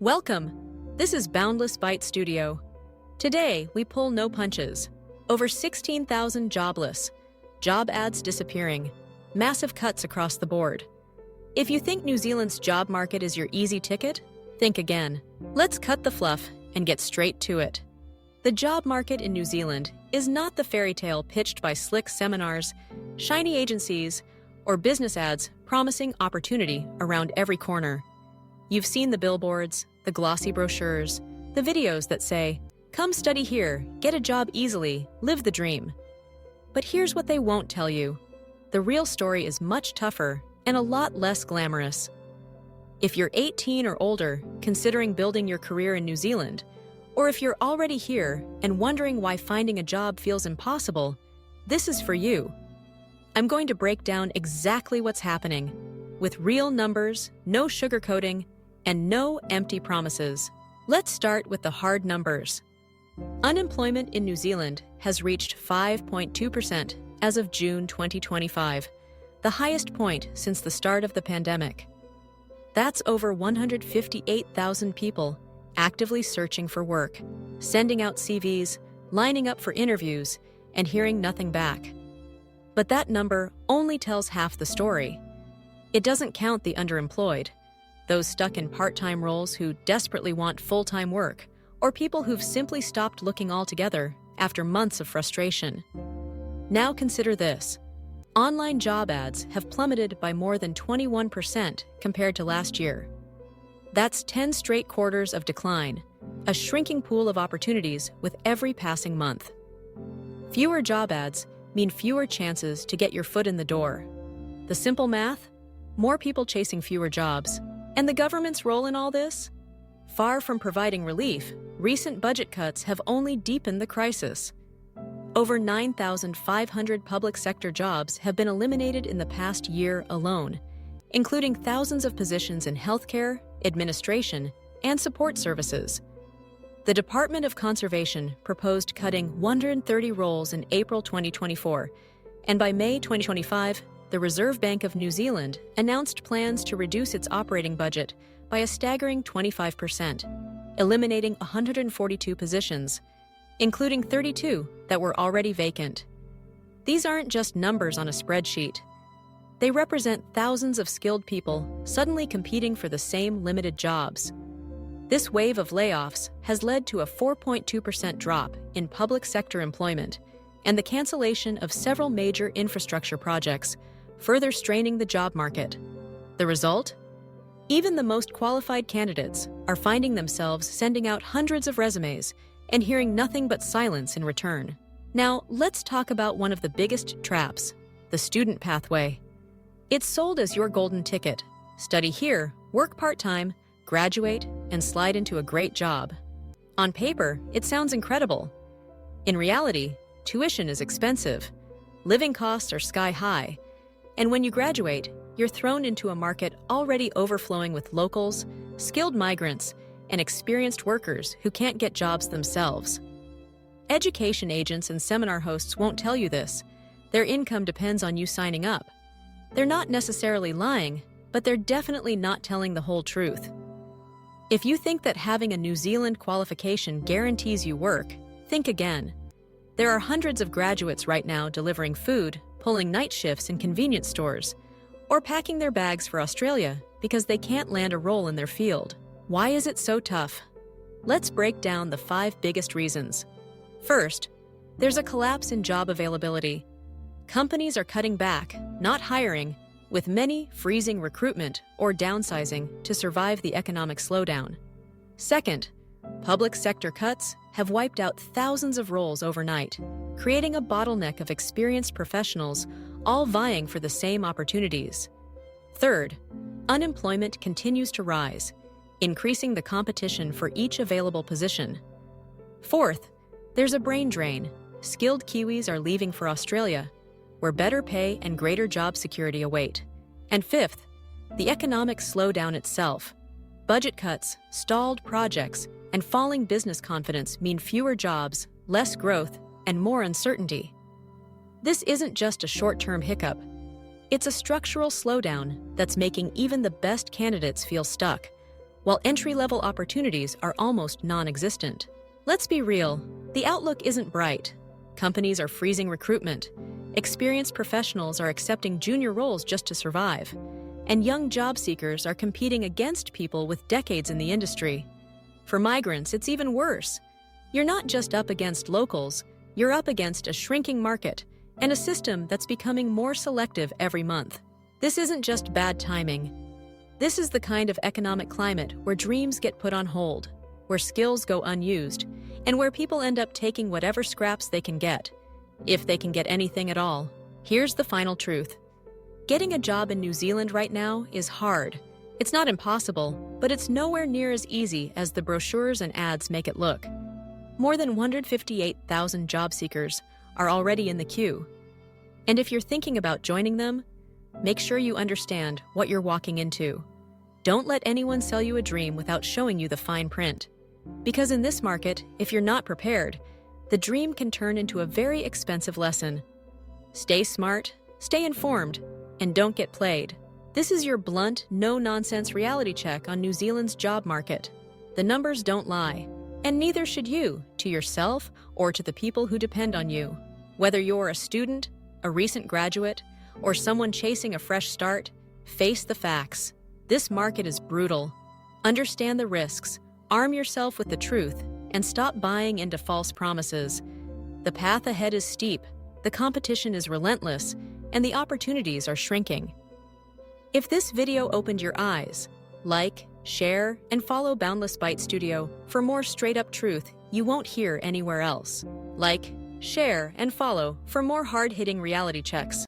Welcome! This is Boundless Byte Studio. Today, we pull no punches. Over 16,000 jobless. Job ads disappearing. Massive cuts across the board. If you think New Zealand's job market is your easy ticket, think again. Let's cut the fluff and get straight to it. The job market in New Zealand is not the fairy tale pitched by slick seminars, shiny agencies, or business ads promising opportunity around every corner. You've seen the billboards, the glossy brochures, the videos that say, "Come study here, get a job easily, live the dream." But here's what they won't tell you. The real story is much tougher and a lot less glamorous. If you're 18 or older, considering building your career in New Zealand, or if you're already here and wondering why finding a job feels impossible, this is for you. I'm going to break down exactly what's happening, with real numbers, no sugarcoating, and no empty promises. Let's start with the hard numbers. Unemployment in New Zealand has reached 5.2% as of June 2025, the highest point since the start of the pandemic. That's over 158,000 people actively searching for work, sending out CVs, lining up for interviews, and hearing nothing back. But that number only tells half the story. It doesn't count the underemployed, those stuck in part-time roles who desperately want full-time work, or people who've simply stopped looking altogether after months of frustration. Now consider this. Online job ads have plummeted by more than 21% compared to last year. That's 10 straight quarters of decline, a shrinking pool of opportunities with every passing month. Fewer job ads mean fewer chances to get your foot in the door. The simple math? More people chasing fewer jobs. And the government's role in all this? Far from providing relief, recent budget cuts have only deepened the crisis. Over 9,500 public sector jobs have been eliminated in the past year alone, including thousands of positions in healthcare, administration, and support services. The Department of Conservation proposed cutting 130 roles in April 2024, and by May 2025, the Reserve Bank of New Zealand announced plans to reduce its operating budget by a staggering 25%, eliminating 142 positions, including 32 that were already vacant. These aren't just numbers on a spreadsheet. They represent thousands of skilled people suddenly competing for the same limited jobs. This wave of layoffs has led to a 4.2% drop in public sector employment and the cancellation of several major infrastructure projects, further straining the job market. The result? Even the most qualified candidates are finding themselves sending out hundreds of resumes and hearing nothing but silence in return. Now, let's talk about one of the biggest traps, the student pathway. It's sold as your golden ticket. Study here, work part-time, graduate, and slide into a great job. On paper, it sounds incredible. In reality, tuition is expensive, living costs are sky-high, and when you graduate, you're thrown into a market already overflowing with locals, skilled migrants, and experienced workers who can't get jobs themselves. Education agents and seminar hosts won't tell you this. Their income depends on you signing up. They're not necessarily lying, but they're definitely not telling the whole truth. If you think that having a New Zealand qualification guarantees you work, think again. There are hundreds of graduates right now delivering food, pulling night shifts in convenience stores, or packing their bags for Australia because they can't land a role in their field. Why is it so tough? Let's break down the 5 biggest reasons. First, there's a collapse in job availability. Companies are cutting back, not hiring, with many freezing recruitment or downsizing to survive the economic slowdown. Second, public sector cuts have wiped out thousands of roles overnight, creating a bottleneck of experienced professionals all vying for the same opportunities. Third, unemployment continues to rise, increasing the competition for each available position. Fourth, there's a brain drain. Skilled Kiwis are leaving for Australia, where better pay and greater job security await. And fifth, the economic slowdown itself. Budget cuts, stalled projects, and falling business confidence mean fewer jobs, less growth, and more uncertainty. This isn't just a short-term hiccup. It's a structural slowdown that's making even the best candidates feel stuck, while entry-level opportunities are almost non-existent. Let's be real, the outlook isn't bright. Companies are freezing recruitment. Experienced professionals are accepting junior roles just to survive. And young job seekers are competing against people with decades in the industry. For migrants, it's even worse. You're not just up against locals, you're up against a shrinking market and a system that's becoming more selective every month. This isn't just bad timing. This is the kind of economic climate where dreams get put on hold, where skills go unused, and where people end up taking whatever scraps they can get, if they can get anything at all. Here's the final truth. Getting a job in New Zealand right now is hard. It's not impossible, but it's nowhere near as easy as the brochures and ads make it look. More than 158,000 job seekers are already in the queue. And if you're thinking about joining them, make sure you understand what you're walking into. Don't let anyone sell you a dream without showing you the fine print. Because in this market, if you're not prepared, the dream can turn into a very expensive lesson. Stay smart, stay informed, and don't get played. This is your blunt, no-nonsense reality check on New Zealand's job market. The numbers don't lie, and neither should you, to yourself or to the people who depend on you. Whether you're a student, a recent graduate, or someone chasing a fresh start, face the facts. This market is brutal. Understand the risks, arm yourself with the truth, and stop buying into false promises. The path ahead is steep, the competition is relentless, and the opportunities are shrinking. If this video opened your eyes, like, share, and follow Boundless Byte Studio for more straight-up truth you won't hear anywhere else. Like, share, and follow for more hard-hitting reality checks.